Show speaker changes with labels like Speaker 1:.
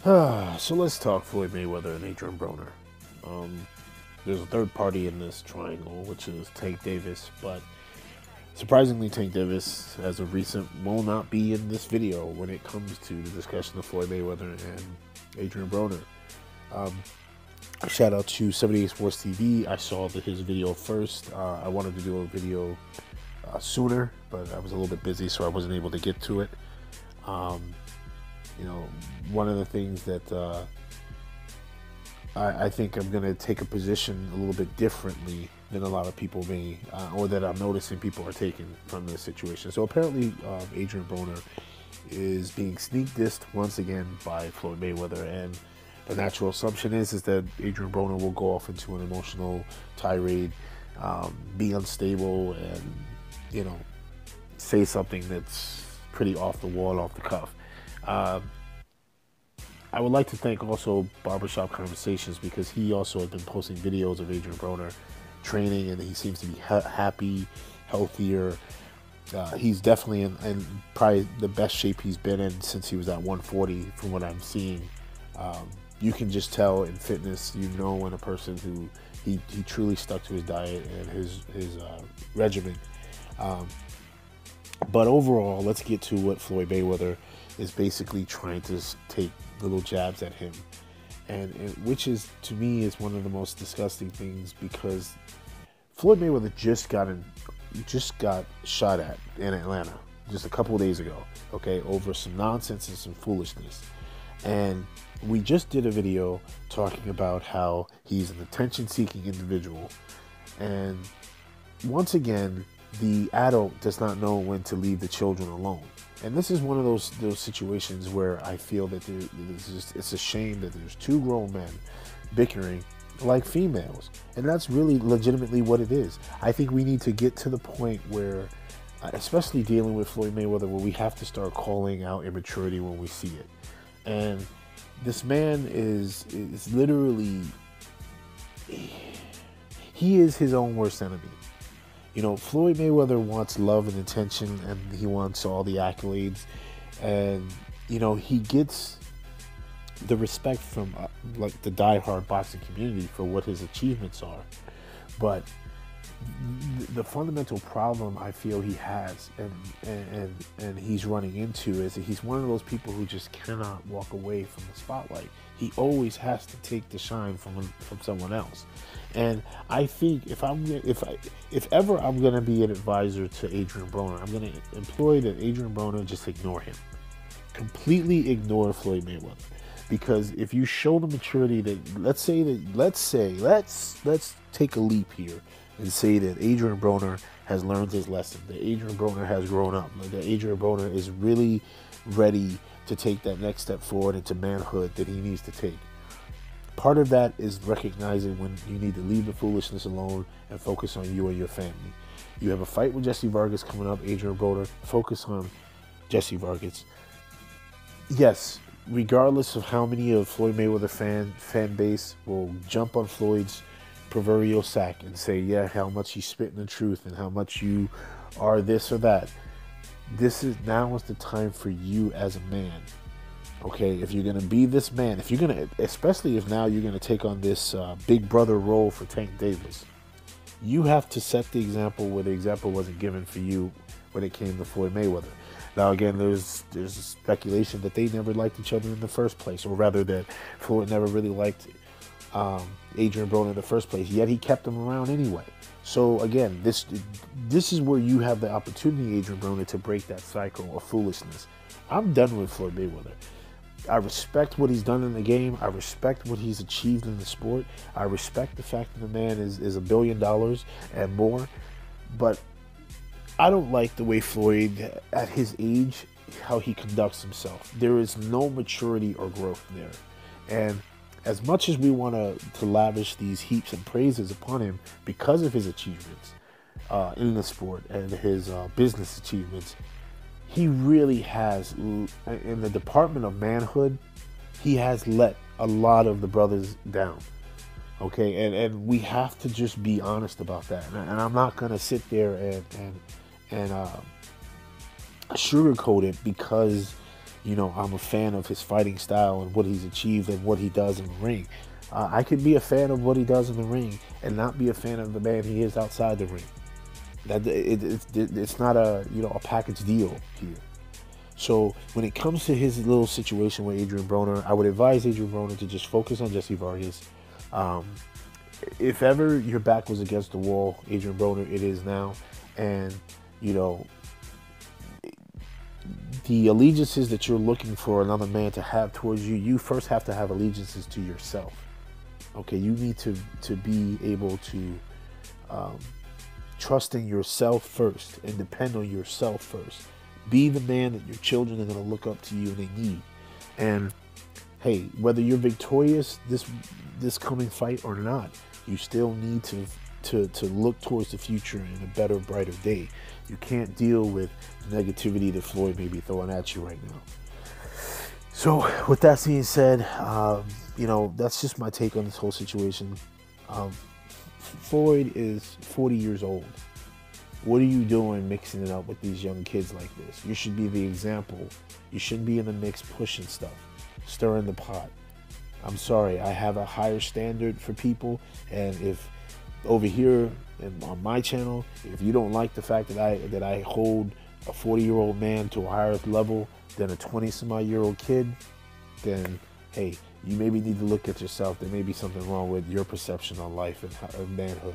Speaker 1: So let's talk Floyd Mayweather and Adrian Broner. Um, there's a third party in this triangle, which is Tank Davis, but surprisingly, Tank Davis, as of recent, will not be in this video when it comes to the discussion of Floyd Mayweather and Adrian Broner. Um, Shout out to 78 Sports TV. I saw his video first. I wanted to do a video sooner, but I was a little bit busy, so I wasn't able to get to it. Um, One of the things that I think I'm going to take a position a little bit differently than a lot of people may, or that I'm noticing people are taking from this situation. So apparently, Adrian Broner is being sneak dissed once again by Floyd Mayweather, and the natural assumption is that Adrian Broner will go off into an emotional tirade, be unstable, and say something that's pretty off the wall, off the cuff. I would like to thank also Barbershop Conversations, because he also has been posting videos of Adrian Broner training, and he seems to be happy, healthier. He's definitely in probably the best shape he's been in since he was at 140, from what I'm seeing. You can just tell in fitness, when a person who he truly stuck to his diet and his regimen. But overall, let's get to what Floyd Mayweather is basically trying to take little jabs at him, and which is, to me, is one of the most disgusting things, because Floyd Mayweather just got shot at in Atlanta just a couple of days ago, okay, over some nonsense and some foolishness. And we just did a video talking about how he's an attention-seeking individual, and once again, the adult does not know when to leave the children alone. And this is one of those situations where I feel that it's a shame that there's two grown men bickering like females, and that's really legitimately what it is. I think we need to get to the point where, especially dealing with Floyd Mayweather, where we have to start calling out immaturity when we see it. And this man is literally, he is his own worst enemy. Floyd Mayweather wants love and attention, and he wants all the accolades, and he gets the respect from like the diehard boxing community for what his achievements are. But the fundamental problem I feel he has, and he's running into, is that he's one of those people who just cannot walk away from the spotlight. He always has to take the shine from someone else. And I think if ever I'm gonna be an advisor to Adrian Broner, I'm gonna employ that Adrian Broner just ignore him, completely ignore Floyd Mayweather. Because if you show the maturity that, let's take a leap here and say that Adrian Broner has learned his lesson, that Adrian Broner has grown up, that Adrian Broner is really ready to take that next step forward into manhood that he needs to take. Part of that is recognizing when you need to leave the foolishness alone and focus on you and your family. You have a fight with Jesse Vargas coming up, Adrian Broner, focus on Jesse Vargas. Yes, regardless of how many of Floyd Mayweather fan base will jump on Floyd's proverbial sack and say, yeah, how much he's spitting the truth and how much you are this or that. Now is the time for you as a man. Okay, if you're going to be this man, especially if now you're going to take on this big brother role for Tank Davis, you have to set the example where the example wasn't given for you when it came to Floyd Mayweather. Now, again, there's speculation that they never liked each other in the first place, or rather that Floyd never really liked Adrian Broner in the first place, yet he kept him around anyway. So again, this is where you have the opportunity, Adrian Broner, to break that cycle of foolishness. I'm done with Floyd Mayweather. I respect what he's done in the game. I respect what he's achieved in the sport. I respect the fact that the man is $1 billion and more. But I don't like the way Floyd, at his age, how he conducts himself. There is no maturity or growth there. And as much as we want to lavish these heaps and praises upon him because of his achievements in the sport and his business achievements, he really has, in the department of manhood, he has let a lot of the brothers down. Okay, and we have to just be honest about that. And I'm not gonna sit there and sugarcoat it, because I'm a fan of his fighting style and what he's achieved and what he does in the ring. I could be a fan of what he does in the ring and not be a fan of the man he is outside the ring. It's not a package deal here. So when it comes to his little situation with Adrian Broner, I would advise Adrian Broner to just focus on Jesse Vargas. If ever your back was against the wall, Adrian Broner, it is now. And, the allegiances that you're looking for another man to have towards you, you first have to have allegiances to yourself. Okay, you need to be able to trust in yourself first and depend on yourself first. Be the man that your children are going to look up to you and they need. And hey, whether you're victorious this coming fight or not, you still need to look towards the future in a better, brighter day. You can't deal with the negativity that Floyd may be throwing at you right now. So with that being said, that's just my take on this whole situation. Floyd is 40 years old. What are you doing mixing it up with these young kids like this? You should be the example. You shouldn't be in the mix pushing stuff, stirring the pot. I'm sorry, I have a higher standard for people, and if over here on my channel, if you don't like the fact that I hold a 40-year-old man to a higher level than a 20-some-odd-year-old kid, then hey, you maybe need to look at yourself. There may be something wrong with your perception on life and manhood.